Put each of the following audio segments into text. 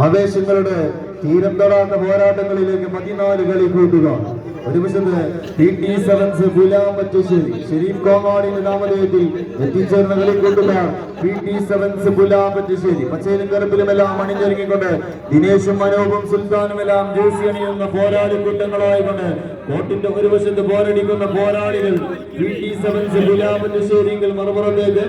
ആവേശങ്ങളുടെ തീരം തൊടാത്ത പോരാട്ടങ്ങളിലേക്ക് 14 കളി കൂട്ടുക. ഒരു വശത്ത് PT സെവൻസ് പുലാമറ്റശ്ശേരി ഷെരീഫ് കോങ്ങാടിന്റെ നാമധേയത്തിൽ എത്തിച്ചേർന്ന കളി കൂട്ടുക PT സെവൻസ് പുലാമറ്റശ്ശേരി. പച്ചയിലും കറുപ്പിലുമെല്ലാം അണിഞ്ഞൊരുങ്ങിക്കൊണ്ട് ദിനേശും മനോബും സുൽത്താനുമെല്ലാം ജേഴ്സി അണിയുന്ന പോരാളി കൂട്ടങ്ങളായിക്കൊണ്ട് കോട്ടിന്റെ ഒരു വശത്ത് പോരടിക്കുന്ന പോരാളികൾ PT സെവൻസ് പുലാമറ്റശ്ശേരിയിൽ. മറുപുറത്തേക്ക്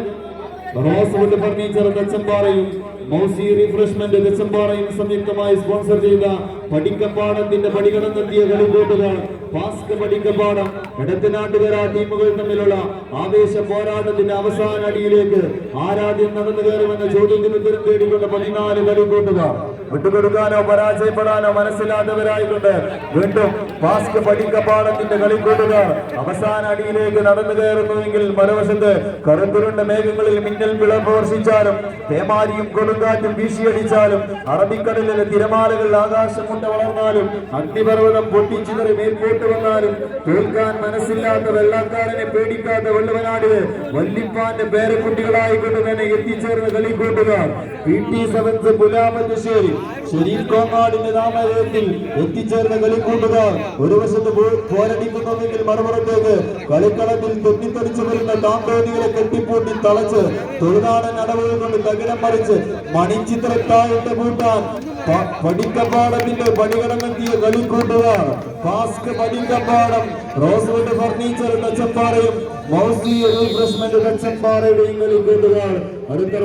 റോസ്വുഡ് ഫർണിച്ചർ കച്ചമ്പാറയും മൗസി റിഫ്രഷ്മെന്റ് കച്ചമ്പാറയും സംയുക്തമായി സ്പോൺസർ ചെയ്ത പടിക്കപ്പാടത്തിന്റെ പടികടന്നെത്തിയ കളിക്കൂട്ടുകാർ പാസ്ക് പടിക്കപ്പാടം ഇടത്തനാട്ടുകര ടീമുകൾ തമ്മിലുള്ള ആവേശ പോരാട്ടത്തിന്റെ അവസാന അടിയിലേക്ക് ആരാധ്യം നടന്നു കയറുമെന്ന ചോദ്യത്തിന് ഉത്തരം തേടിക്കൊണ്ട് 14 കളിക്കൂട്ടുകാർ. വിട്ടുകൊടുക്കാനോ പരാജയപ്പെടാനോ മനസ്സിലാത്തവരായിക്കൊണ്ട് വീണ്ടും പാസ്ക് പടിക്കപ്പാടത്തിന്റെ കളിക്കൂട്ടുകാർ അവസാന അടിയിലേക്ക് നടന്നു കയറുന്നുവെങ്കിൽ മറുവശത്ത് കറുത്തുരുണ്ട മേഘങ്ങളിൽ മിന്നൽ പിളർപ്പ് വർഷിച്ചാലും പേമാരിയും കൊടുങ്കാറ്റും വീശിയടിച്ചാലും അറബിക്കടലിലെ തിരമാലകൾ ആകാശം കൊണ്ട് വളർന്നാലും അഗ്നിപർവ്വതം പൊട്ടിച്ചിതറി മേൽപോട്ട് വന്നാലും കേൾക്കാൻ മനസ്സില്ലാത്ത വെള്ളക്കാരനെ പേടിക്കാത്ത വെള്ളുവനാടിന് വല്ലിപ്പാന്റെ പേരക്കുട്ടികളായിക്കൊണ്ട് തന്നെ എത്തിച്ചേർന്ന കളിക്കൂട്ടുകാർ PT സെവൻസ് പുലാമറ്റശ്ശേരി ഷെരീഫ് കോങ്ങാടിന്റെ നാമധേയത്തിൽ എത്തിച്ചേർന്ന കളിക്കൂട്ടുകാർ. ഒരു വശത്ത് പോരടിക്കുന്നുവെങ്കിൽ മറുപുറത്തേക്ക് കളിക്കളത്തിൽ തെറ്റിത്തെറിച്ചു വരുന്ന താന്തോന്നികളെ കെട്ടിപ്പൂട്ടി തളച്ച് തൊഴിലാളൻ അടവുകൾ കൊണ്ട് തകിടം മറിച്ച് മണിച്ചിത്രത്തായിട്ട് കൂട്ടാൻ പടിക്കപ്പാടത്തിന്റെ പടികടന്നെത്തിയ കളിക്കൂട്ടുകാർ പാസ്ക് പടിക്കപ്പാടം റോസ്വുഡ് ഫർണിച്ചർ കച്ചമ്പാറയും മൗസി റിഫ്രഷ്മെന്റ് കച്ചമ്പാറയുടെയും കളിക്കൂട്ടുകാർ. അടുത്ത